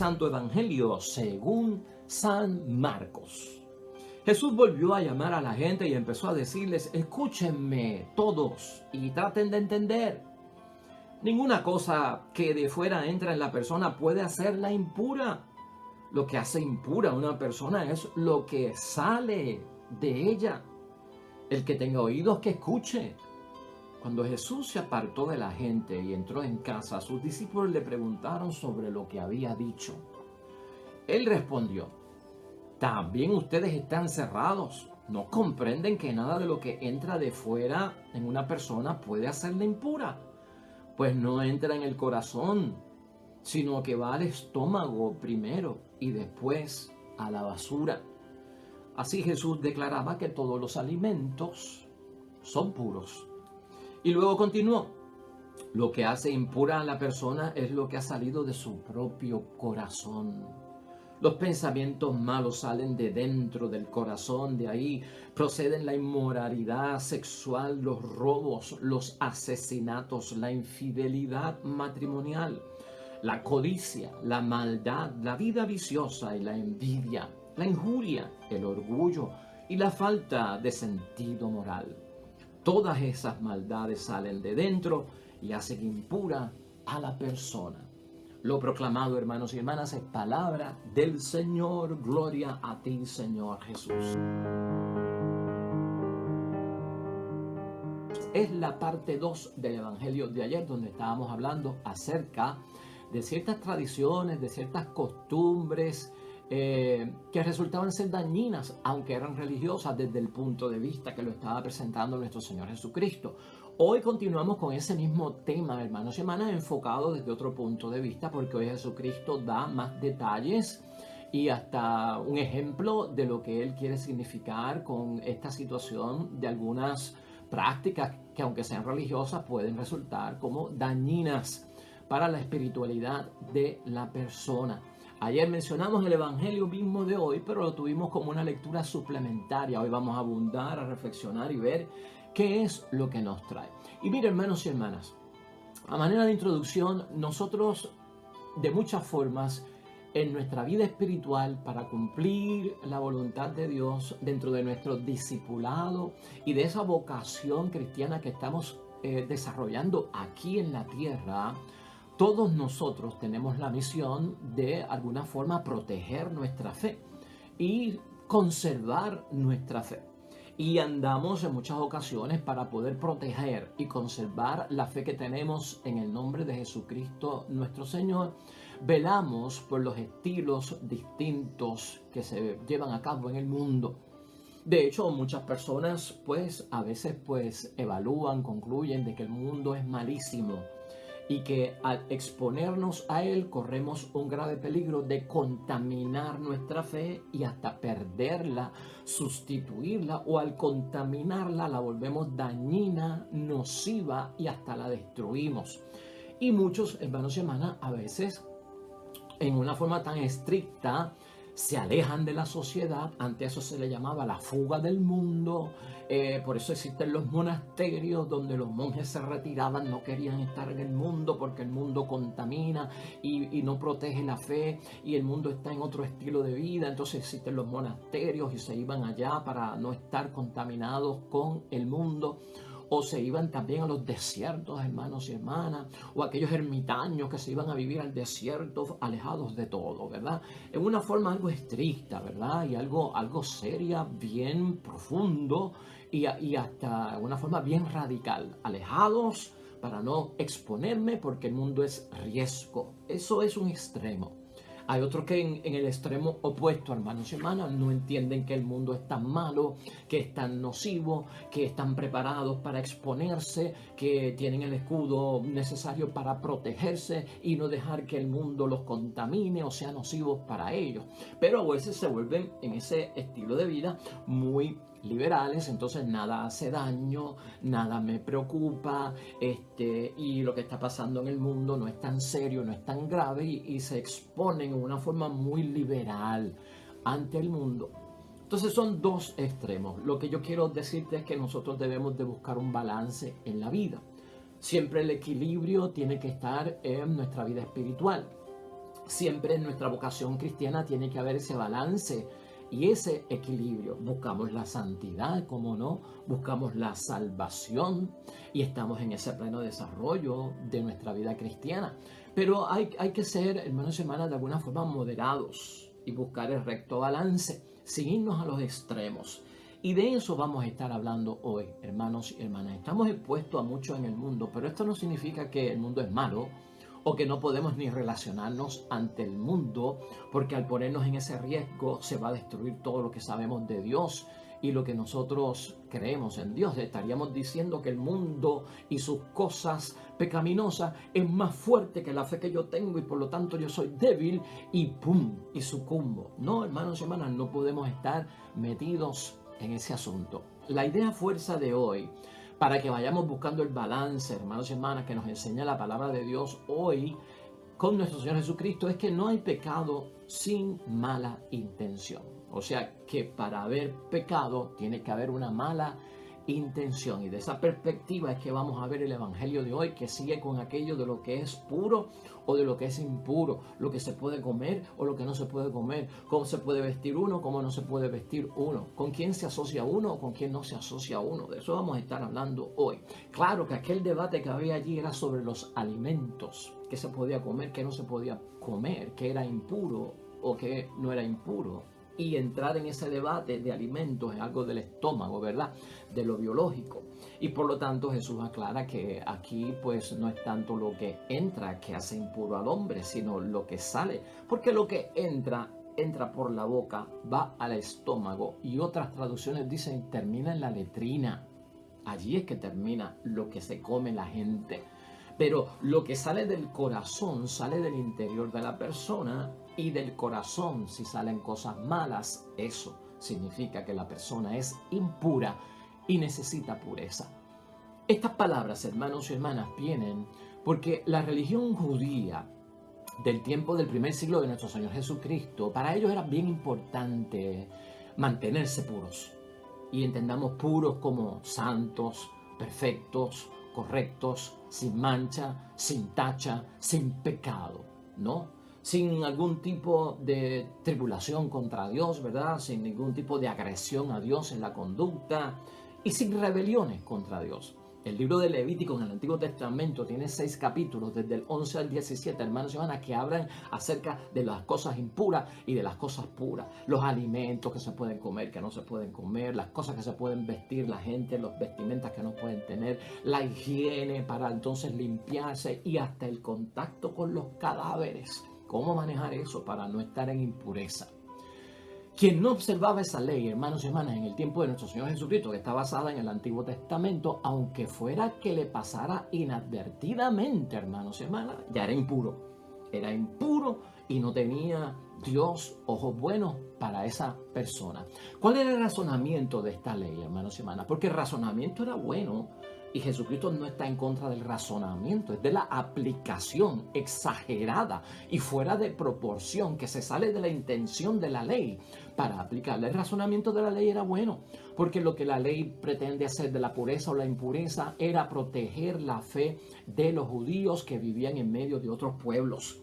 Santo Evangelio según San Marcos. Jesús volvió a llamar a la gente y empezó a decirles: escúchenme todos y traten de entender. Ninguna cosa que de fuera entra en la persona puede hacerla impura. Lo que hace impura a una persona es lo que sale de ella. El que tenga oídos, que escuche. Cuando Jesús se apartó de la gente y entró en casa, sus discípulos le preguntaron sobre lo que había dicho. Él respondió: ¿también ustedes están cerrados? ¿No comprenden que nada de lo que entra de fuera en una persona puede hacerla impura? Pues no entra en el corazón, sino que va al estómago primero y después a la basura. Así Jesús declaraba que todos los alimentos son puros. Y luego continuó: lo que hace impura a la persona es lo que ha salido de su propio corazón. Los pensamientos malos salen de dentro del corazón, de ahí proceden la inmoralidad sexual, los robos, los asesinatos, la infidelidad matrimonial, la codicia, la maldad, la vida viciosa y la envidia, la injuria, el orgullo y la falta de sentido moral. Todas esas maldades salen de dentro y hacen impura a la persona. Lo proclamado, hermanos y hermanas, es palabra del Señor. Gloria a ti, Señor Jesús. Es la parte 2 del Evangelio de ayer, donde estábamos hablando acerca de ciertas tradiciones, de ciertas costumbres que resultaban ser dañinas, aunque eran religiosas desde el punto de vista que lo estaba presentando nuestro Señor Jesucristo. Hoy continuamos con ese mismo tema, hermanos y hermanas, enfocado desde otro punto de vista, porque hoy Jesucristo da más detalles y hasta un ejemplo de lo que Él quiere significar con esta situación de algunas prácticas que, aunque sean religiosas, pueden resultar como dañinas para la espiritualidad de la persona. Ayer mencionamos el Evangelio mismo de hoy, pero lo tuvimos como una lectura suplementaria. Hoy vamos a abundar, a reflexionar y ver qué es lo que nos trae. Y miren, hermanos y hermanas, a manera de introducción, nosotros de muchas formas en nuestra vida espiritual, para cumplir la voluntad de Dios dentro de nuestro discipulado y de esa vocación cristiana que estamos desarrollando aquí en la tierra, todos nosotros tenemos la misión de alguna forma proteger nuestra fe y conservar nuestra fe. Y andamos en muchas ocasiones para poder proteger y conservar la fe que tenemos en el nombre de Jesucristo nuestro Señor. Velamos por los estilos distintos que se llevan a cabo en el mundo. De hecho, muchas personas a veces evalúan, concluyen de que el mundo es malísimo y que al exponernos a él corremos un grave peligro de contaminar nuestra fe y hasta perderla, sustituirla, o al contaminarla la volvemos dañina, nociva y hasta la destruimos. Y muchos, hermanos y hermanas, a veces en una forma tan estricta se alejan de la sociedad. Antes eso se le llamaba la fuga del mundo. Por eso existen los monasterios donde los monjes se retiraban, no querían estar en el mundo porque el mundo contamina y no protege la fe, y el mundo está en otro estilo de vida. Entonces existen los monasterios y se iban allá para no estar contaminados con el mundo. O se iban también a los desiertos, hermanos y hermanas, o aquellos ermitaños que se iban a vivir al desierto, alejados de todo, ¿verdad? En una forma algo estricta, ¿verdad? Y algo seria, bien profundo y hasta una forma bien radical. Alejados para no exponerme porque el mundo es riesgo. Eso es un extremo. Hay otros que en el extremo opuesto, hermanos y hermanas, no entienden que el mundo es tan malo, que es tan nocivo, que están preparados para exponerse, que tienen el escudo necesario para protegerse y no dejar que el mundo los contamine o sea nocivo para ellos. Pero a veces se vuelven en ese estilo de vida muy liberales, entonces nada hace daño, nada me preocupa, y lo que está pasando en el mundo no es tan serio, no es tan grave, y se exponen de una forma muy liberal ante el mundo. Entonces son dos extremos. Lo que yo quiero decirte es que nosotros debemos de buscar un balance en la vida. Siempre el equilibrio tiene que estar en nuestra vida espiritual. Siempre en nuestra vocación cristiana tiene que haber ese balance y ese equilibrio. Buscamos la santidad, como no, buscamos la salvación y estamos en ese pleno desarrollo de nuestra vida cristiana. Pero hay que ser, hermanos y hermanas, de alguna forma moderados y buscar el recto balance, sin irnos a los extremos. Y de eso vamos a estar hablando hoy, hermanos y hermanas. Estamos expuestos a mucho en el mundo, pero esto no significa que el mundo es malo o que no podemos ni relacionarnos ante el mundo, porque al ponernos en ese riesgo se va a destruir todo lo que sabemos de Dios y lo que nosotros creemos en Dios. Estaríamos diciendo que el mundo y sus cosas pecaminosas es más fuerte que la fe que yo tengo y por lo tanto yo soy débil y ¡pum! Y sucumbo. No, hermanos y hermanas, no podemos estar metidos en ese asunto. La idea fuerza de hoy, para que vayamos buscando el balance, hermanos y hermanas, que nos enseña la palabra de Dios hoy con nuestro Señor Jesucristo, es que no hay pecado sin mala intención. O sea que para haber pecado tiene que haber una mala intención. Y de esa perspectiva es que vamos a ver el Evangelio de hoy, que sigue con aquello de lo que es puro o de lo que es impuro, lo que se puede comer o lo que no se puede comer, cómo se puede vestir uno, cómo no se puede vestir uno, con quién se asocia uno o con quién no se asocia uno. De eso vamos a estar hablando hoy. Claro que aquel debate que había allí era sobre los alimentos, qué se podía comer, qué no se podía comer, qué era impuro o qué no era impuro. Y entrar en ese debate de alimentos es algo del estómago, ¿verdad? De lo biológico. Y por lo tanto Jesús aclara que aquí pues no es tanto lo que entra que hace impuro al hombre, sino lo que sale. Porque lo que entra por la boca, va al estómago y otras traducciones dicen termina en la letrina. Allí es que termina lo que se come la gente. Pero lo que sale del corazón sale del interior de la persona y del corazón, si salen cosas malas, eso significa que la persona es impura y necesita pureza. Estas palabras, hermanos y hermanas, vienen porque la religión judía del tiempo del primer siglo de nuestro Señor Jesucristo, para ellos era bien importante mantenerse puros. Y entendamos puros como santos, perfectos, correctos, sin mancha, sin tacha, sin pecado, ¿no? Sin algún tipo de tribulación contra Dios, ¿verdad? Sin ningún tipo de agresión a Dios en la conducta y sin rebeliones contra Dios. El libro de Levítico en el Antiguo Testamento tiene 6 capítulos, desde el 11 al 17, hermanos y hermanas, que hablan acerca de las cosas impuras y de las cosas puras. Los alimentos que se pueden comer, que no se pueden comer, las cosas que se pueden vestir la gente, los vestimentas que no pueden tener, la higiene para entonces limpiarse y hasta el contacto con los cadáveres. ¿Cómo manejar eso para no estar en impureza? Quien no observaba esa ley, hermanos y hermanas, en el tiempo de nuestro Señor Jesucristo, que está basada en el Antiguo Testamento, aunque fuera que le pasara inadvertidamente, hermanos y hermanas, ya era impuro. Era impuro y no tenía Dios ojos buenos para esa persona. ¿Cuál era el razonamiento de esta ley, hermanos y hermanas? Porque el razonamiento era bueno. Y Jesucristo no está en contra del razonamiento, es de la aplicación exagerada y fuera de proporción que se sale de la intención de la ley para aplicarla. El razonamiento de la ley era bueno, porque lo que la ley pretende hacer de la pureza o la impureza era proteger la fe de los judíos que vivían en medio de otros pueblos,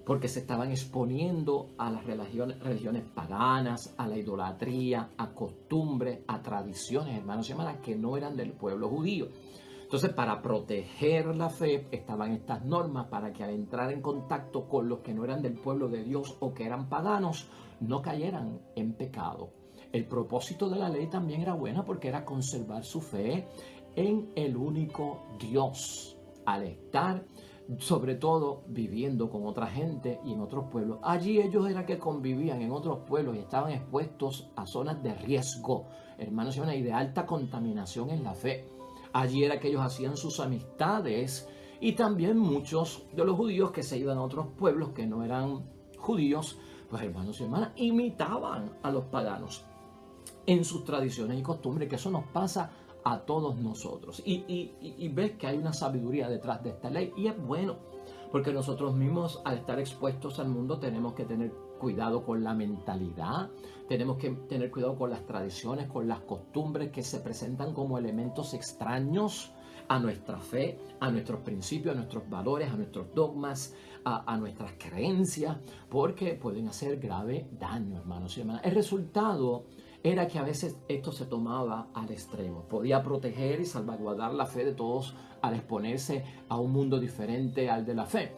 porque se estaban exponiendo a las religiones paganas, a la idolatría, a costumbres, a tradiciones, hermanos y hermanas, que no eran del pueblo judío. Entonces, para proteger la fe, estaban estas normas para que al entrar en contacto con los que no eran del pueblo de Dios o que eran paganos, no cayeran en pecado. El propósito de la ley también era buena porque era conservar su fe en el único Dios, al estar sobre todo viviendo con otra gente y en otros pueblos. Allí ellos era que convivían en otros pueblos y estaban expuestos a zonas de riesgo, hermanos y hermanas, y de alta contaminación en la fe. Allí era que ellos hacían sus amistades y también muchos de los judíos que se iban a otros pueblos que no eran judíos, pues hermanos y hermanas, imitaban a los paganos en sus tradiciones y costumbres, que eso nos pasa a todos nosotros. Y ves que hay una sabiduría detrás de esta ley y es bueno, porque nosotros mismos al estar expuestos al mundo tenemos que tener cuidado con la mentalidad, tenemos que tener cuidado con las tradiciones, con las costumbres que se presentan como elementos extraños a nuestra fe, a nuestros principios, a nuestros valores, a nuestros dogmas, a nuestras creencias, porque pueden hacer grave daño, hermanos y hermanas. El resultado era que a veces esto se tomaba al extremo. Podía proteger y salvaguardar la fe de todos al exponerse a un mundo diferente al de la fe.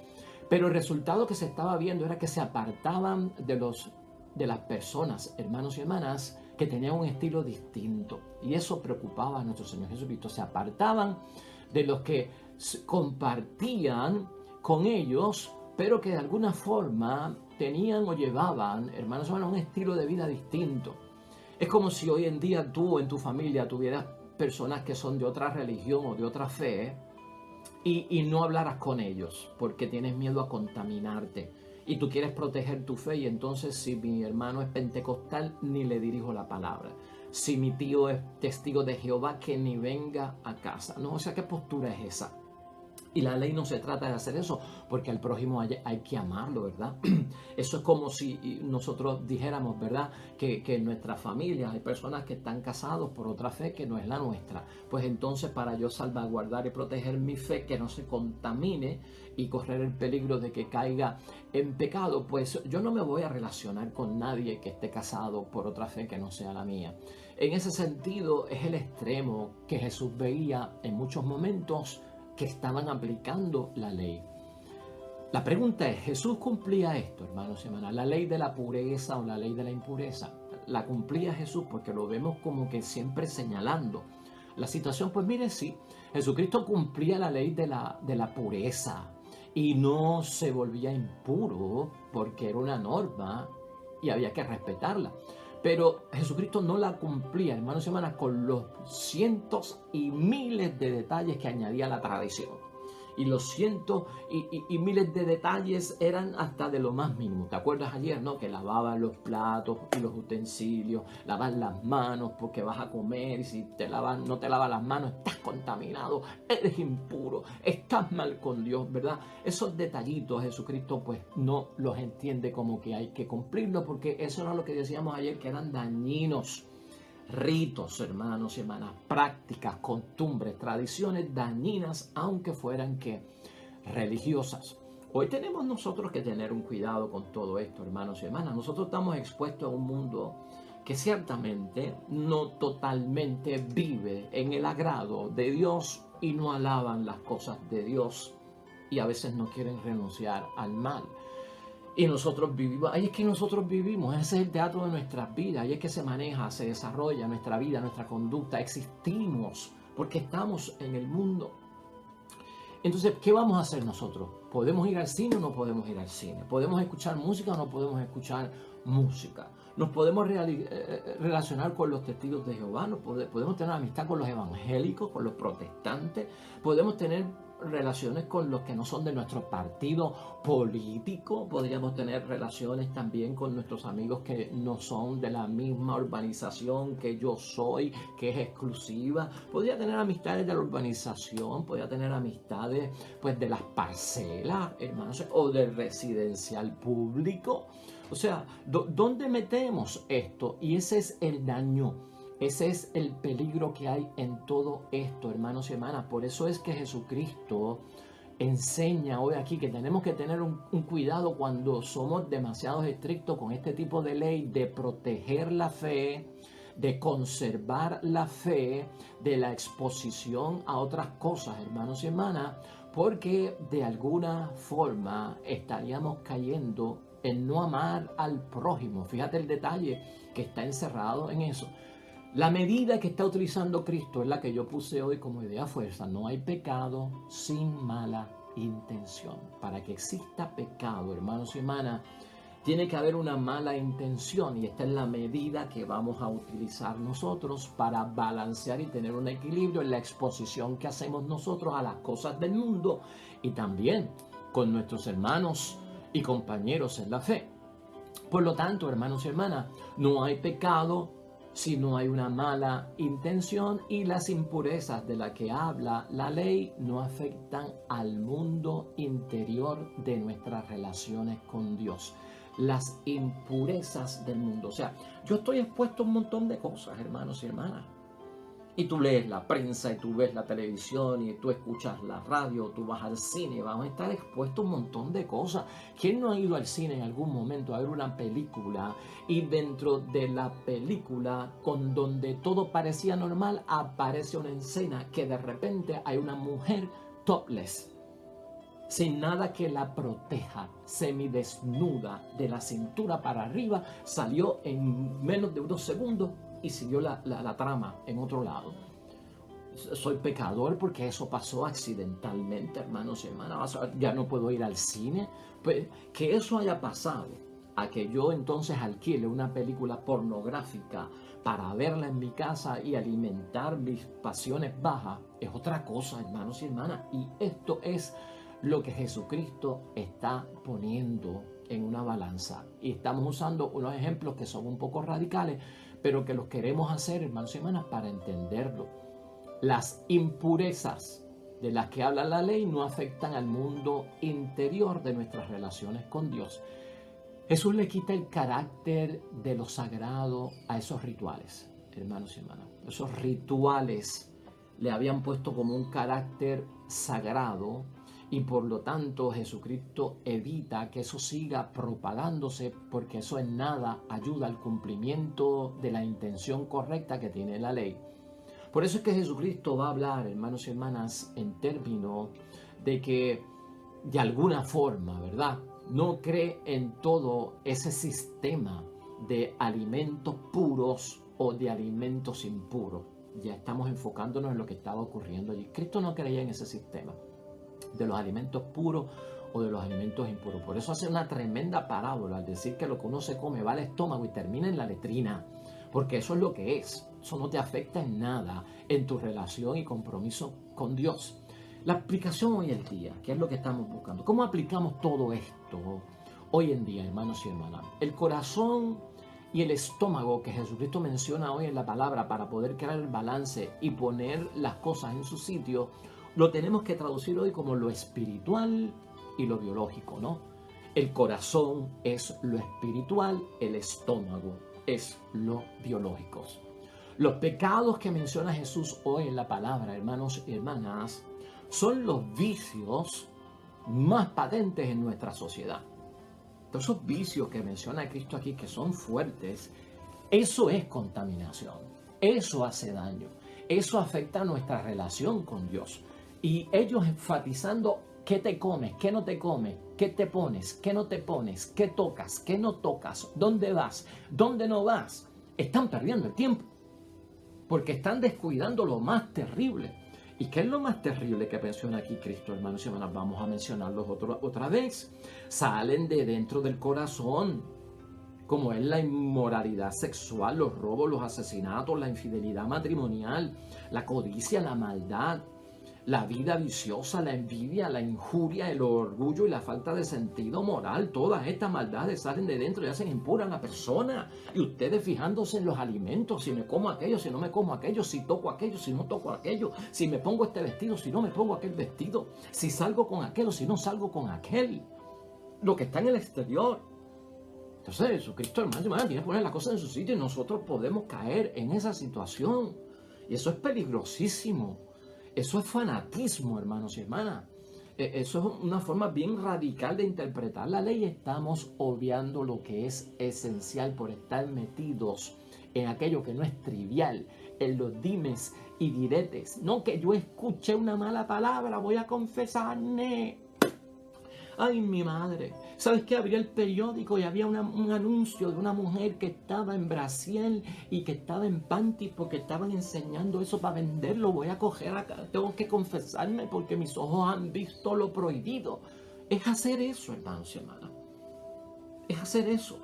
Pero el resultado que se estaba viendo era que se apartaban de las personas, hermanos y hermanas, que tenían un estilo distinto. Y eso preocupaba a nuestro Señor Jesucristo. Se apartaban de los que compartían con ellos, pero que de alguna forma tenían o llevaban, hermanos y hermanas, un estilo de vida distinto. Es como si hoy en día tú en tu familia tuvieras personas que son de otra religión o de otra fe y no hablaras con ellos porque tienes miedo a contaminarte y tú quieres proteger tu fe, y entonces si mi hermano es pentecostal ni le dirijo la palabra. Si mi tío es testigo de Jehová, que ni venga a casa. No, o sea, ¿qué postura es esa? Y la ley no se trata de hacer eso, porque al prójimo hay que amarlo, ¿verdad? Eso es como si nosotros dijéramos, ¿verdad? Que en nuestra familia hay personas que están casados por otra fe que no es la nuestra. Pues entonces, para yo salvaguardar y proteger mi fe, que no se contamine y correr el peligro de que caiga en pecado, pues yo no me voy a relacionar con nadie que esté casado por otra fe que no sea la mía. En ese sentido, es el extremo que Jesús veía en muchos momentos que estaban aplicando la ley. La pregunta es, ¿Jesús cumplía esto, hermanos y hermanas? ¿La ley de la pureza o la ley de la impureza? ¿La cumplía Jesús? Porque lo vemos como que siempre señalando la situación. Pues mire, sí, Jesucristo cumplía la ley de la pureza y no se volvía impuro porque era una norma y había que respetarla. Pero Jesucristo no la cumplía, hermanos y hermanas, con los cientos y miles de detalles que añadía la tradición. Y los cientos y miles de detalles eran hasta de lo más mínimo. ¿Te acuerdas ayer, no? Que lavaban los platos y los utensilios, lavar las manos porque vas a comer, y si no te lavas las manos estás contaminado, eres impuro, estás mal con Dios, ¿verdad? Esos detallitos Jesucristo pues no los entiende como que hay que cumplirlos, porque eso era lo que decíamos ayer, que eran dañinos. Ritos, hermanos y hermanas, prácticas, costumbres, tradiciones dañinas, aunque fueran que religiosas. Hoy tenemos nosotros que tener un cuidado con todo esto, hermanos y hermanas. Nosotros estamos expuestos a un mundo que ciertamente no totalmente vive en el agrado de Dios y no alaban las cosas de Dios, y a veces no quieren renunciar al mal. Y nosotros vivimos, ahí es que nosotros vivimos, ese es el teatro de nuestras vidas, ahí es que se maneja, se desarrolla nuestra vida, nuestra conducta, existimos porque estamos en el mundo. Entonces, ¿qué vamos a hacer nosotros? ¿Podemos ir al cine o no podemos ir al cine? ¿Podemos escuchar música o no podemos escuchar música? ¿Nos podemos relacionar con los testigos de Jehová? ¿Podemos tener amistad con los evangélicos, con los protestantes? ¿Podemos tener relaciones con los que no son de nuestro partido político? Podríamos tener relaciones también con nuestros amigos que no son de la misma urbanización que yo soy, que es exclusiva. Podría tener amistades de la urbanización, podría tener amistades pues de las parcelas, hermanos, o del residencial público. O sea, ¿dónde metemos esto? Y ese es el daño. Ese es el peligro que hay en todo esto, hermanos y hermanas. Por eso es que Jesucristo enseña hoy aquí que tenemos que tener un cuidado cuando somos demasiado estrictos con este tipo de ley, de proteger la fe, de conservar la fe, de la exposición a otras cosas, hermanos y hermanas, porque de alguna forma estaríamos cayendo en no amar al prójimo. Fíjate el detalle que está encerrado en eso. La medida que está utilizando Cristo es la que yo puse hoy como idea fuerza. No hay pecado sin mala intención. Para que exista pecado, hermanos y hermanas, tiene que haber una mala intención, y esta es la medida que vamos a utilizar nosotros para balancear y tener un equilibrio en la exposición que hacemos nosotros a las cosas del mundo y también con nuestros hermanos y compañeros en la fe. Por lo tanto, hermanos y hermanas, no hay pecado si no hay una mala intención, y las impurezas de las que habla la ley no afectan al mundo interior de nuestras relaciones con Dios. Las impurezas del mundo. O sea, yo estoy expuesto a un montón de cosas, hermanos y hermanas. Y tú lees la prensa, y tú ves la televisión, y tú escuchas la radio, tú vas al cine, vamos a estar expuestos a un montón de cosas. ¿Quién no ha ido al cine en algún momento a ver una película y dentro de la película, con donde todo parecía normal, aparece una escena que de repente hay una mujer topless, sin nada que la proteja, semidesnuda de la cintura para arriba, salió en menos de unos segundos y siguió la trama en otro lado? Soy pecador porque eso pasó accidentalmente, hermanos y hermanas. Ya no puedo ir al cine. Pues, que eso haya pasado a que yo entonces alquile una película pornográfica para verla en mi casa y alimentar mis pasiones bajas es otra cosa, hermanos y hermanas. Y esto es lo que Jesucristo está poniendo en una balanza. Y estamos usando unos ejemplos que son un poco radicales, pero que los queremos hacer, hermanos y hermanas, para entenderlo. Las impurezas de las que habla la ley no afectan al mundo interior de nuestras relaciones con Dios. Jesús le quita el carácter de lo sagrado a esos rituales, hermanos y hermanas. Esos rituales le habían puesto como un carácter sagrado y por lo tanto Jesucristo evita que eso siga propagándose, porque eso en nada ayuda al cumplimiento de la intención correcta que tiene la ley. Por eso es que Jesucristo va a hablar, hermanos y hermanas, en términos de que de alguna forma, ¿verdad?, no cree en todo ese sistema de alimentos puros o de alimentos impuros. Ya estamos enfocándonos en lo que estaba ocurriendo allí. Cristo no creía en ese sistema de los alimentos puros o de los alimentos impuros. Por eso hace una tremenda parábola al decir que lo que uno se come va al estómago y termina en la letrina. Porque eso es lo que es. Eso no te afecta en nada en tu relación y compromiso con Dios. La aplicación hoy en día, ¿qué es lo que estamos buscando? ¿Cómo aplicamos todo esto hoy en día, hermanos y hermanas? El corazón y el estómago que Jesucristo menciona hoy en la palabra para poder crear el balance y poner las cosas en su sitio, lo tenemos que traducir hoy como lo espiritual y lo biológico, ¿no? El corazón es lo espiritual, el estómago es lo biológico. Los pecados que menciona Jesús hoy en la palabra, hermanos y hermanas, son los vicios más patentes en nuestra sociedad. Todos esos vicios que menciona Cristo aquí, que son fuertes, eso es contaminación, eso hace daño, eso afecta a nuestra relación con Dios. Y ellos enfatizando qué te comes, qué no te comes, qué te pones, qué no te pones, qué tocas, qué no tocas, dónde vas, dónde no vas, están perdiendo el tiempo, porque están descuidando lo más terrible. ¿Y qué es lo más terrible que menciona aquí Cristo, hermanos y hermanas? Vamos a mencionarlos otra vez. Salen de dentro del corazón, como es la inmoralidad sexual, los robos, los asesinatos, la infidelidad matrimonial, la codicia, la maldad, la vida viciosa, la envidia, la injuria, el orgullo y la falta de sentido moral. Todas estas maldades salen de dentro y hacen impura a la persona. Y ustedes fijándose en los alimentos, si me como aquello, si no me como aquello, si toco aquello, si no toco aquello, si me pongo este vestido, si no me pongo aquel vestido, si salgo con aquello, si no salgo con aquel. Lo que está en el exterior. Entonces Jesucristo, hermano, tiene que poner las cosas en su sitio y nosotros podemos caer en esa situación. Y eso es peligrosísimo. Eso es fanatismo, hermanos y hermanas. Eso es una forma bien radical de interpretar la ley. Estamos obviando lo que es esencial por estar metidos en aquello que no es trivial, en los dimes y diretes. No que yo escuché una mala palabra, voy a confesarme. Ay, mi madre. ¿Sabes qué? Abrí el periódico y había un anuncio de una mujer que estaba en brasier y que estaba en panty porque estaban enseñando eso para venderlo. Voy a coger acá, tengo que confesarme porque mis ojos han visto lo prohibido. Es hacer eso, hermanos y hermanas. Es hacer eso.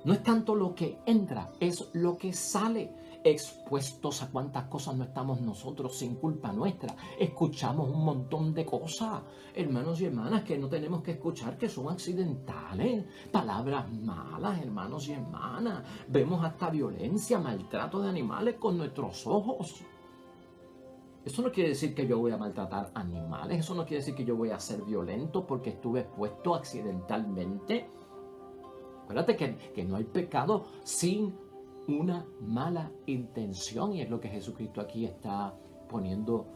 No es tanto lo que entra, es lo que sale. Expuestos a cuántas cosas no estamos nosotros sin culpa nuestra. Escuchamos un montón de cosas, hermanos y hermanas, que no tenemos que escuchar, que son accidentales. Palabras malas, hermanos y hermanas. Vemos hasta violencia, maltrato de animales con nuestros ojos. Eso no quiere decir que yo voy a maltratar animales. Eso no quiere decir que yo voy a ser violento porque estuve expuesto accidentalmente. Acuérdate que no hay pecado sin una mala intención, y es lo que Jesucristo aquí está poniendo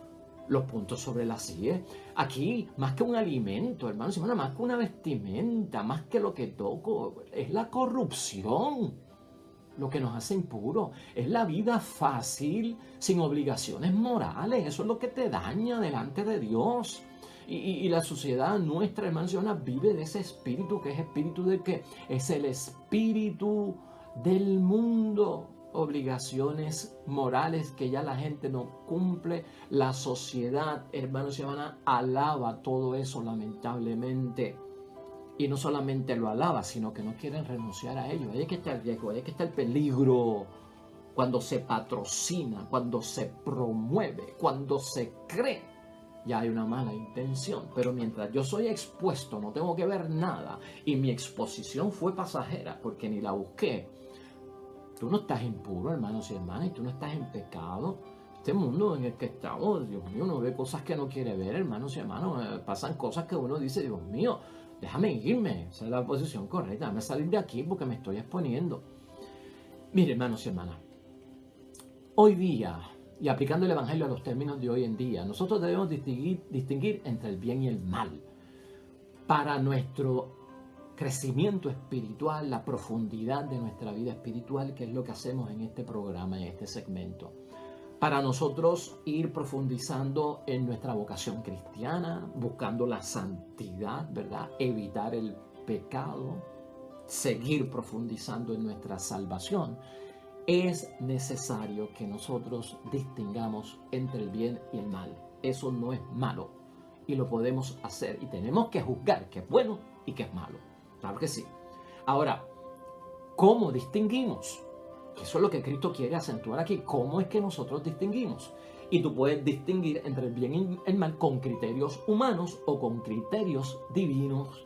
los puntos sobre las sillas. Aquí, más que un alimento, hermanos y hermanas, más que una vestimenta, más que lo que toco, es la corrupción lo que nos hace impuros. Es la vida fácil, sin obligaciones morales. Eso es lo que te daña delante de Dios. Y la sociedad nuestra, hermanos y hermanas, vive de ese espíritu, que es espíritu de qué? Es el espíritu del mundo. Obligaciones morales que ya la gente no cumple. La sociedad, hermanos y hermanas, alaba todo eso lamentablemente. Y no solamente lo alaba, sino que no quieren renunciar a ello. Ahí es que está el riesgo, ahí es que está el peligro. Cuando se patrocina, cuando se promueve, cuando se cree, ya hay una mala intención. Pero mientras yo soy expuesto, no tengo que ver nada, y mi exposición fue pasajera porque ni la busqué. Tú no estás impuro, hermanos y hermanas, y tú no estás en pecado. Este mundo en el que estamos, Dios mío, uno ve cosas que no quiere ver, hermanos y hermanos. Pasan cosas que uno dice, Dios mío, déjame irme. Esa es la posición correcta. Déjame salir de aquí porque me estoy exponiendo. Mire, hermanos y hermanas, hoy día, y aplicando el Evangelio a los términos de hoy en día, nosotros debemos distinguir entre el bien y el mal. Para nuestro crecimiento espiritual, la profundidad de nuestra vida espiritual, que es lo que hacemos en este programa, en este segmento. Para nosotros ir profundizando en nuestra vocación cristiana, buscando la santidad, ¿verdad? Evitar el pecado, seguir profundizando en nuestra salvación, es necesario que nosotros distingamos entre el bien y el mal. Eso no es malo y lo podemos hacer, y tenemos que juzgar qué es bueno y qué es malo. Claro que sí. Ahora, ¿cómo distinguimos? Que eso es lo que Cristo quiere acentuar aquí. ¿Cómo es que nosotros distinguimos? Y tú puedes distinguir entre el bien y el mal con criterios humanos o con criterios divinos.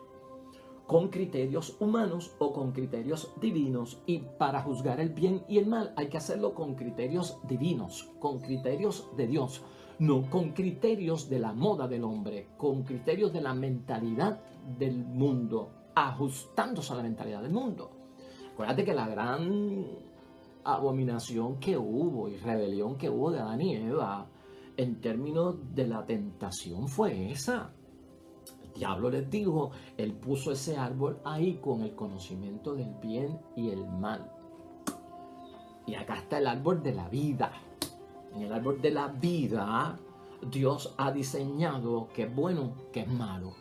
Con criterios humanos o con criterios divinos. Y para juzgar el bien y el mal hay que hacerlo con criterios divinos, con criterios de Dios. No con criterios de la moda del hombre, con criterios de la mentalidad del mundo, ajustándose a la mentalidad del mundo. Acuérdate que la gran abominación que hubo y rebelión que hubo de Adán y Eva en términos de la tentación fue esa. El diablo les dijo, él puso ese árbol ahí con el conocimiento del bien y el mal. Y acá está el árbol de la vida. En el árbol de la vida, Dios ha diseñado qué es bueno, qué es malo.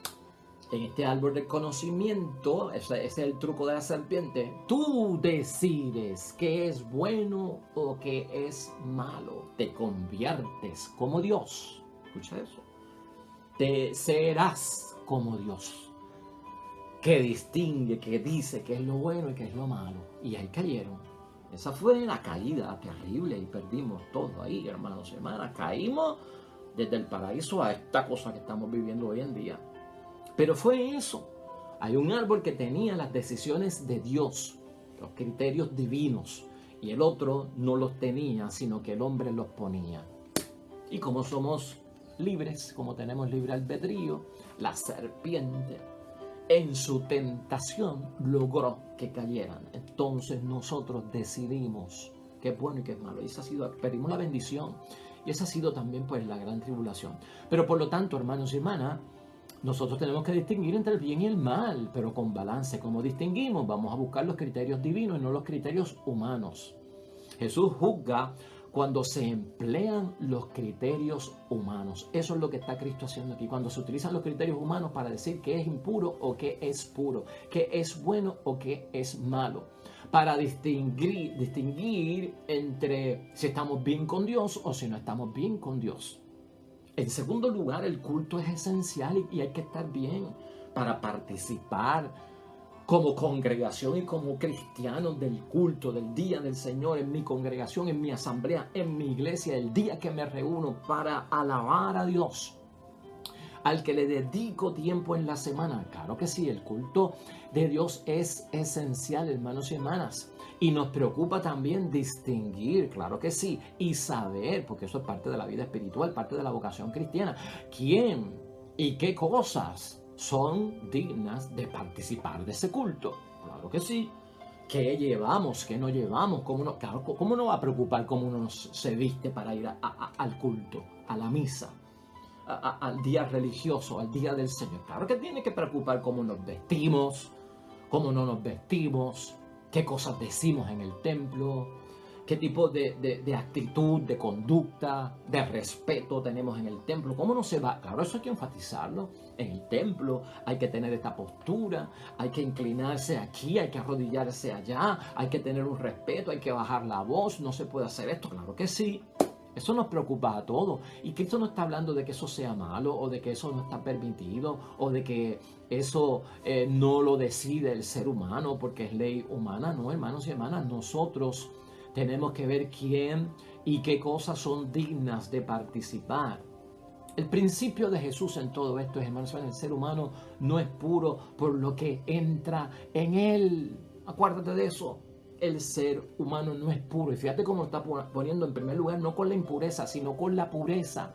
En este árbol del conocimiento, ese es el truco de la serpiente, tú decides qué es bueno o qué es malo. Te conviertes como Dios. Escucha eso. Te serás como Dios, que distingue, que dice qué es lo bueno y qué es lo malo. Y ahí cayeron. Esa fue la caída terrible y perdimos todo ahí, hermanos y hermanas. Caímos desde el paraíso a esta cosa que estamos viviendo hoy en día. Pero fue eso. Hay un árbol que tenía las decisiones de Dios, los criterios divinos, y el otro no los tenía, sino que el hombre los ponía. Y como somos libres, como tenemos libre albedrío, la serpiente en su tentación logró que cayeran. Entonces nosotros decidimos qué es bueno y qué es malo. Y esa ha sido, perdimos la bendición. Y esa ha sido también pues la gran tribulación. Pero por lo tanto, hermanos y hermanas, nosotros tenemos que distinguir entre el bien y el mal, pero con balance. ¿Cómo distinguimos? Vamos a buscar los criterios divinos y no los criterios humanos. Jesús juzga cuando se emplean los criterios humanos. Eso es lo que está Cristo haciendo aquí. Cuando se utilizan los criterios humanos para decir qué es impuro o qué es puro, qué es bueno o qué es malo. Para distinguir entre si estamos bien con Dios o si no estamos bien con Dios. En segundo lugar, el culto es esencial y hay que estar bien para participar como congregación y como cristianos del culto, del día del Señor, en mi congregación, en mi asamblea, en mi iglesia, el día que me reúno para alabar a Dios, al que le dedico tiempo en la semana. Claro que sí, el culto de Dios es esencial, hermanos y hermanas. Y nos preocupa también distinguir, claro que sí, y saber, porque eso es parte de la vida espiritual, parte de la vocación cristiana, quién y qué cosas son dignas de participar de ese culto. Claro que sí. ¿Qué llevamos? ¿Qué no llevamos? Claro, ¿cómo no va a preocupar cómo uno se viste para ir al culto, a la misa, al día religioso, al día del Señor? Claro que tiene que preocupar cómo nos vestimos, cómo no nos vestimos, qué cosas decimos en el templo, qué tipo de actitud, de conducta, de respeto tenemos en el templo. ¿Cómo no se va? Claro, eso hay que enfatizarlo. En el templo hay que tener esta postura, hay que inclinarse aquí, hay que arrodillarse allá, hay que tener un respeto, hay que bajar la voz, no se puede hacer esto. Claro que sí. Eso nos preocupa a todos. Y Cristo no está hablando de que eso sea malo o de que eso no está permitido o de que eso no lo decide el ser humano porque es ley humana. No, hermanos y hermanas, nosotros tenemos que ver quién y qué cosas son dignas de participar. El principio de Jesús en todo esto es, hermanos, el ser humano no es puro por lo que entra en él. Acuérdate de eso. El ser humano no es puro. Y fíjate cómo está poniendo en primer lugar, no con la impureza, sino con la pureza.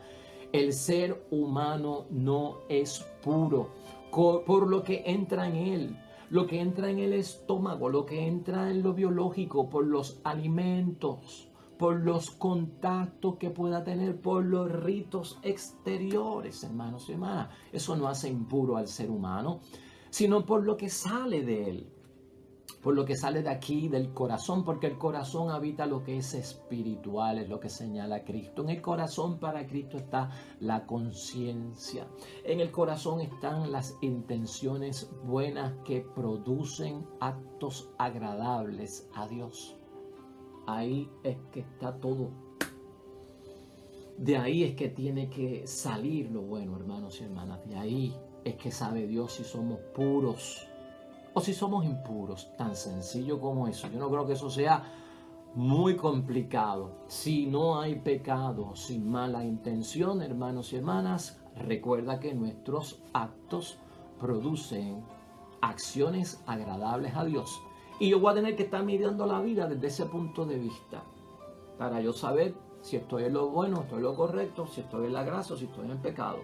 El ser humano no es puro por lo que entra en él. Lo que entra en el estómago, lo que entra en lo biológico, por los alimentos, por los contactos que pueda tener, por los ritos exteriores, hermanos y hermanas. Eso no hace impuro al ser humano, sino por lo que sale de él. Por lo que sale de aquí, del corazón, porque el corazón habita lo que es espiritual, es lo que señala Cristo. En el corazón para Cristo está la conciencia. En el corazón están las intenciones buenas que producen actos agradables a Dios. Ahí es que está todo. De ahí es que tiene que salir lo bueno, hermanos y hermanas. De ahí es que sabe Dios si somos puros o si somos impuros, tan sencillo como eso. Yo no creo que eso sea muy complicado. Si no hay pecado, sin mala intención, hermanos y hermanas, recuerda que nuestros actos producen acciones agradables a Dios. Y yo voy a tener que estar mirando la vida desde ese punto de vista, para yo saber si estoy en lo bueno, estoy en lo correcto, si estoy en la gracia o si estoy en el pecado.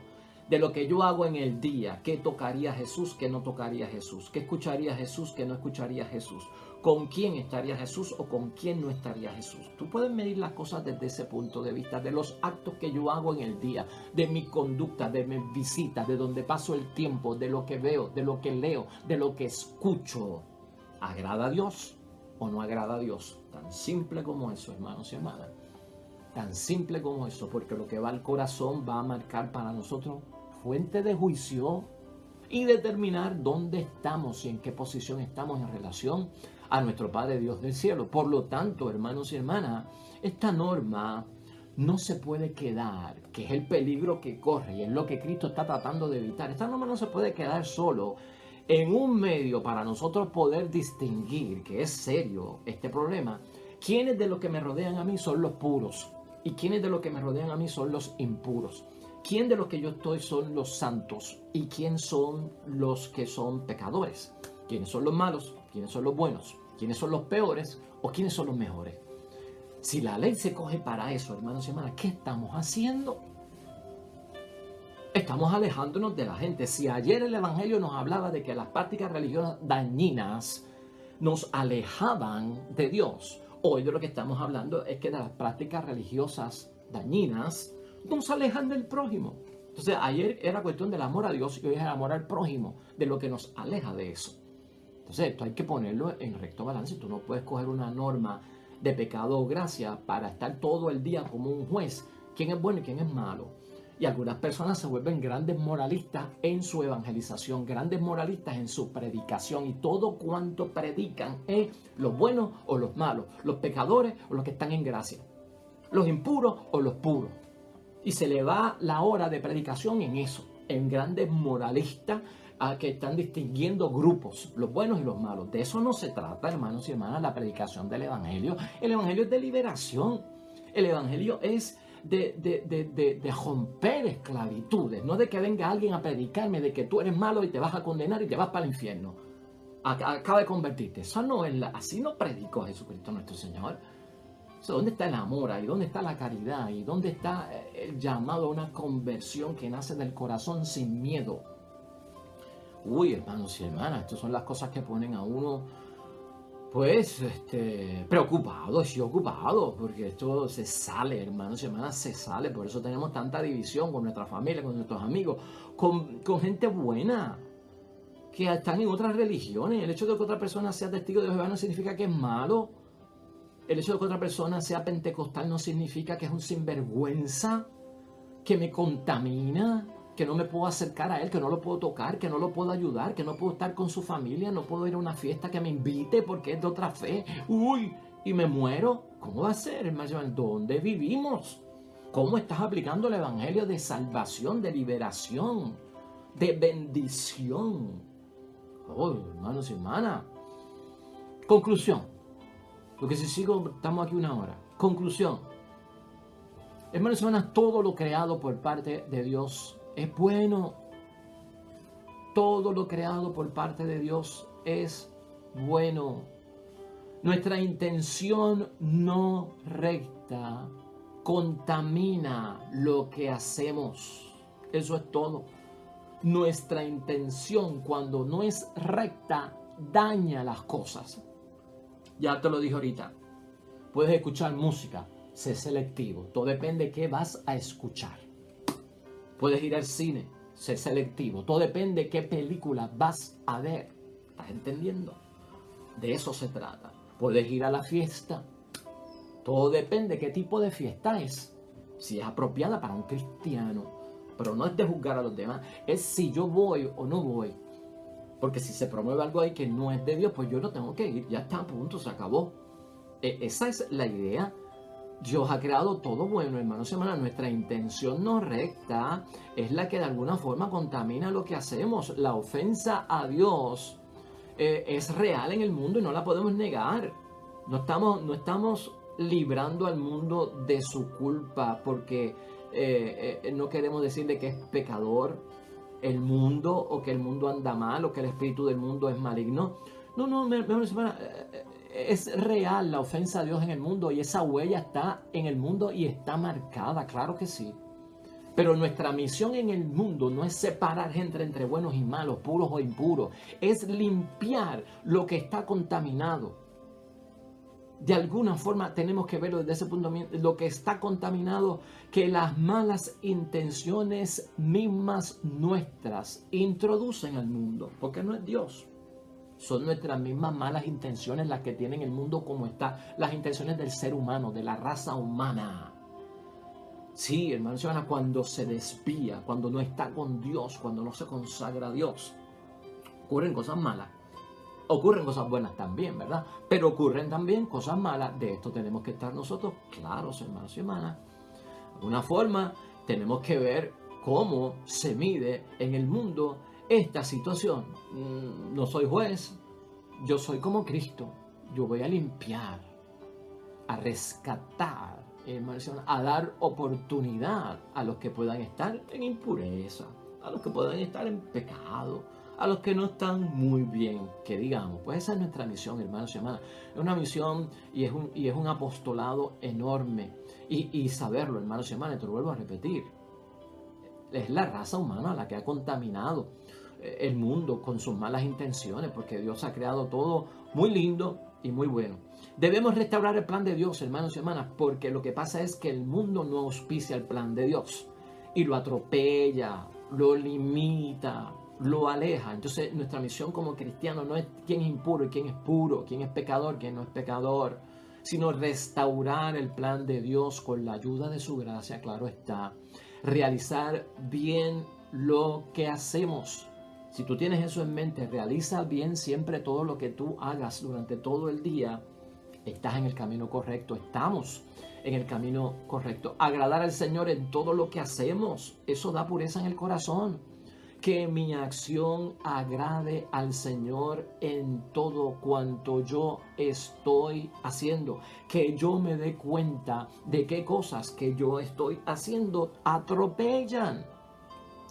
De lo que yo hago en el día, qué tocaría Jesús, qué no tocaría Jesús, qué escucharía Jesús, qué no escucharía Jesús, con quién estaría Jesús o con quién no estaría Jesús. Tú puedes medir las cosas desde ese punto de vista, de los actos que yo hago en el día, de mi conducta, de mis visitas, de donde paso el tiempo, de lo que veo, de lo que leo, de lo que escucho. ¿Agrada a Dios o no agrada a Dios? Tan simple como eso, hermanos y hermanas. Tan simple como eso, porque lo que va al corazón va a marcar para nosotros fuente de juicio y determinar dónde estamos y en qué posición estamos en relación a nuestro Padre Dios del cielo. Por lo tanto, hermanos y hermanas, esta norma no se puede quedar, que es el peligro que corre y es lo que Cristo está tratando de evitar. Esta norma no se puede quedar solo en un medio para nosotros poder distinguir, que es serio este problema, quiénes de los que me rodean a mí son los puros y quiénes de los que me rodean a mí son los impuros. ¿Quién de los que yo estoy son los santos y quién son los que son pecadores? ¿Quiénes son los malos? ¿Quiénes son los buenos? ¿Quiénes son los peores? ¿O quiénes son los mejores? Si la ley se coge para eso, hermanos y hermanas, ¿qué estamos haciendo? Estamos alejándonos de la gente. Si ayer el Evangelio nos hablaba de que las prácticas religiosas dañinas nos alejaban de Dios, hoy de lo que estamos hablando es que de las prácticas religiosas dañinas nos alejan del prójimo. Entonces ayer era cuestión del amor a Dios y hoy es el amor al prójimo, de lo que nos aleja de eso. Entonces esto hay que ponerlo en recto balance. Tú no puedes coger una norma de pecado o gracia para estar todo el día como un juez, quién es bueno y quién es malo. Y algunas personas se vuelven grandes moralistas en su evangelización, grandes moralistas en su predicación, y todo cuanto predican es los buenos o los malos, los pecadores o los que están en gracia, los impuros o los puros. Y se le va la hora de predicación en eso, en grandes moralistas que están distinguiendo grupos, los buenos y los malos. De eso no se trata, hermanos y hermanas, la predicación del Evangelio. El Evangelio es de liberación. El Evangelio es de romper esclavitudes, no de que venga alguien a predicarme de que tú eres malo y te vas a condenar y te vas para el infierno. Acaba de convertirte. Eso no es así no predicó Jesucristo nuestro Señor. ¿Dónde está el amor ahí? ¿Dónde está la caridad? ¿Y dónde está el llamado a una conversión que nace del corazón sin miedo? Uy, hermanos y hermanas, estas son las cosas que ponen a uno Pues, preocupado, sí ocupado, porque esto se sale, hermanos y hermanas, se sale. Por eso tenemos tanta división con nuestra familia, con nuestros amigos, con gente buena, que están en otras religiones. El hecho de que otra persona sea testigo de Jehová no significa que es malo. El hecho de que otra persona sea pentecostal no significa que es un sinvergüenza, que me contamina, que no me puedo acercar a él, que no lo puedo tocar, que no lo puedo ayudar, que no puedo estar con su familia, no puedo ir a una fiesta que me invite porque es de otra fe. Uy, y me muero. ¿Cómo va a ser, hermano? ¿Dónde vivimos? ¿Cómo estás aplicando el evangelio de salvación, de liberación, de bendición? Oh, hermanos y hermanas. Conclusión. Porque si sigo, estamos aquí una hora. Conclusión. Hermanos y hermanas, todo lo creado por parte de Dios es bueno. Todo lo creado por parte de Dios es bueno. Nuestra intención no recta contamina lo que hacemos. Eso es todo. Nuestra intención, cuando no es recta, daña las cosas. Ya te lo dije ahorita. Puedes escuchar música, sé selectivo. Todo depende de qué vas a escuchar. Puedes ir al cine, sé selectivo. Todo depende de qué película vas a ver. ¿Estás entendiendo? De eso se trata. Puedes ir a la fiesta. Todo depende de qué tipo de fiesta es. Si es apropiada para un cristiano. Pero no es de juzgar a los demás. Es si yo voy o no voy. Porque si se promueve algo ahí que no es de Dios, pues yo no tengo que ir. Ya está, a punto, se acabó. Esa es la idea. Dios ha creado todo bueno, hermanos y hermanas. Nuestra intención no recta es la que de alguna forma contamina lo que hacemos. La ofensa a Dios es real en el mundo y no la podemos negar. No estamos librando al mundo de su culpa porque no queremos decirle que es pecador el mundo o que el mundo anda mal o que el espíritu del mundo es maligno. No, hermanos y hermanas, es real la ofensa a Dios en el mundo y esa huella está en el mundo y está marcada, claro que sí. Pero nuestra misión en el mundo no es separar gente entre buenos y malos, puros o impuros. Es limpiar lo que está contaminado. De alguna forma tenemos que verlo desde ese punto de vista. Lo que está contaminado, que las malas intenciones mismas nuestras introducen al mundo. Porque no es Dios. Son nuestras mismas malas intenciones las que tienen el mundo como está. Las intenciones del ser humano, de la raza humana. Sí, hermanos y hermanas, cuando se desvía, cuando no está con Dios, cuando no se consagra a Dios, ocurren cosas malas. Ocurren cosas buenas también, ¿verdad? Pero ocurren también cosas malas. De esto tenemos que estar nosotros claros, hermanos y hermanas. De alguna forma, tenemos que ver cómo se mide en el mundo esta situación. No soy juez, yo soy como Cristo. Yo voy a limpiar, a rescatar, a dar oportunidad a los que puedan estar en impureza, a los que puedan estar en pecado, a los que no están muy bien, que digamos. Pues esa es nuestra misión, hermanos y hermanas. Es una misión y es un apostolado enorme. Y saberlo, hermanos y hermanas, te lo vuelvo a repetir. Es la raza humana la que ha contaminado el mundo con sus malas intenciones, porque Dios ha creado todo muy lindo y muy bueno. Debemos restaurar el plan de Dios, hermanos y hermanas, porque lo que pasa es que el mundo no auspicia el plan de Dios y lo atropella, lo limita, lo aleja. Entonces nuestra misión como cristianos no es quién es impuro y quién es puro, quién es pecador, quién no es pecador, sino restaurar el plan de Dios con la ayuda de su gracia, claro está. Realizar bien lo que hacemos. Si tú tienes eso en mente, realiza bien siempre todo lo que tú hagas durante todo el día. Estás en el camino correcto, estamos en el camino correcto. Agradar al Señor en todo lo que hacemos, eso da pureza en el corazón. Que mi acción agrade al Señor en todo cuanto yo estoy haciendo. Que yo me dé cuenta de qué cosas que yo estoy haciendo atropellan,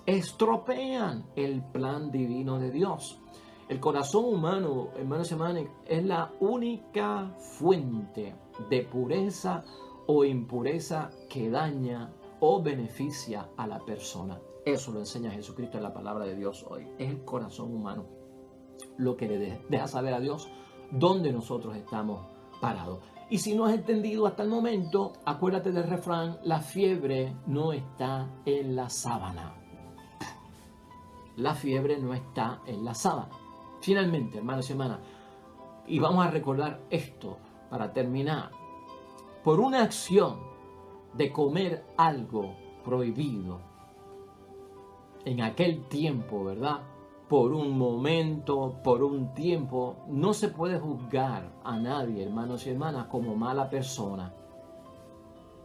estropean el plan divino de Dios. El corazón humano, hermanos y hermanas, es la única fuente de pureza o impureza que daña o beneficia a la persona. Eso lo enseña Jesucristo en la palabra de Dios hoy. Es el corazón humano lo que le deja saber a Dios dónde nosotros estamos parados. Y si no has entendido hasta el momento, acuérdate del refrán: la fiebre no está en la sábana. La fiebre no está en la sábana. Finalmente, hermanos y hermanas, y vamos a recordar esto para terminar: por una acción de comer algo prohibido en aquel tiempo, ¿verdad? Por un momento, por un tiempo, no se puede juzgar a nadie, hermanos y hermanas, como mala persona.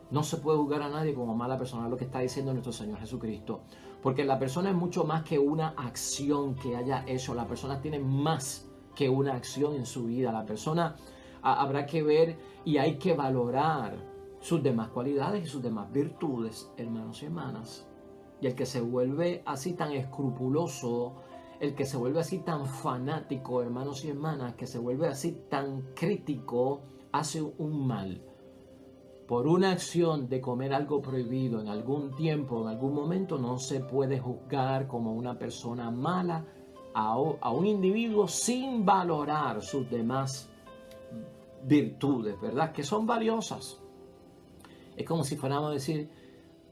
No se puede juzgar a nadie como mala persona, es lo que está diciendo nuestro Señor Jesucristo. Porque la persona es mucho más que una acción que haya hecho. La persona tiene más que una acción en su vida. La persona habrá que ver y hay que valorar sus demás cualidades y sus demás virtudes, hermanos y hermanas. Y el que se vuelve así tan escrupuloso, el que se vuelve así tan fanático, hermanos y hermanas, que se vuelve así tan crítico, hace un mal. Por una acción de comer algo prohibido en algún tiempo, en algún momento, no se puede juzgar como una persona mala a un individuo sin valorar sus demás virtudes, ¿verdad? Que son valiosas. Es como si fuéramos a decir: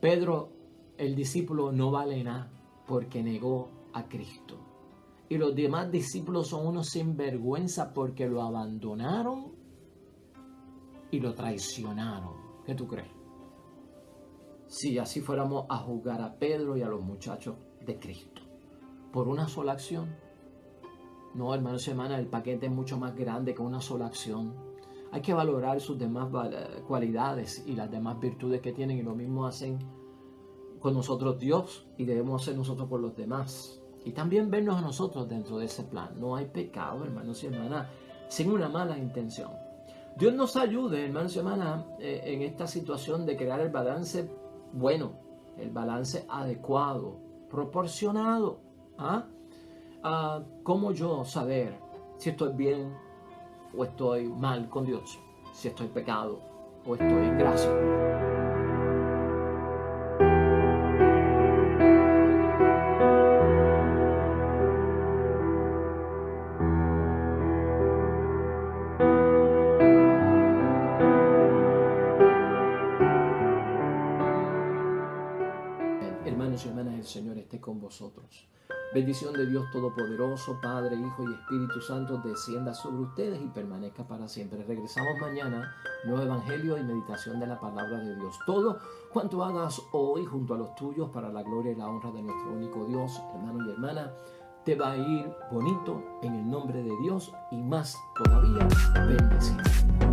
Pedro, el discípulo, no vale nada porque negó a Cristo. Y los demás discípulos son unos sinvergüenza porque lo abandonaron y lo traicionaron. ¿Qué tú crees? Si así fuéramos a juzgar a Pedro y a los muchachos de Cristo por una sola acción. No, hermanos y hermanas, el paquete es mucho más grande que una sola acción. Hay que valorar sus demás cualidades y las demás virtudes que tienen, y lo mismo hacen con nosotros Dios, y debemos hacer nosotros con los demás. Y también vernos a nosotros dentro de ese plan. No hay pecado, hermanos y hermanas, sin una mala intención. Dios nos ayude, hermanos y hermanas, en esta situación de crear el balance bueno, el balance adecuado, proporcionado. ¿Cómo yo saber si estoy bien o estoy mal con Dios? Si estoy pecado o estoy en gracia. Hermanos y hermanas, el Señor esté con vosotros. Bendición de Dios Todopoderoso, Padre, Hijo y Espíritu Santo, descienda sobre ustedes y permanezca para siempre. Regresamos mañana, nuevo evangelio y meditación de la palabra de Dios. Todo cuanto hagas hoy junto a los tuyos, para la gloria y la honra de nuestro único Dios, hermano y hermana, te va a ir bonito en el nombre de Dios, y más todavía, bendecido.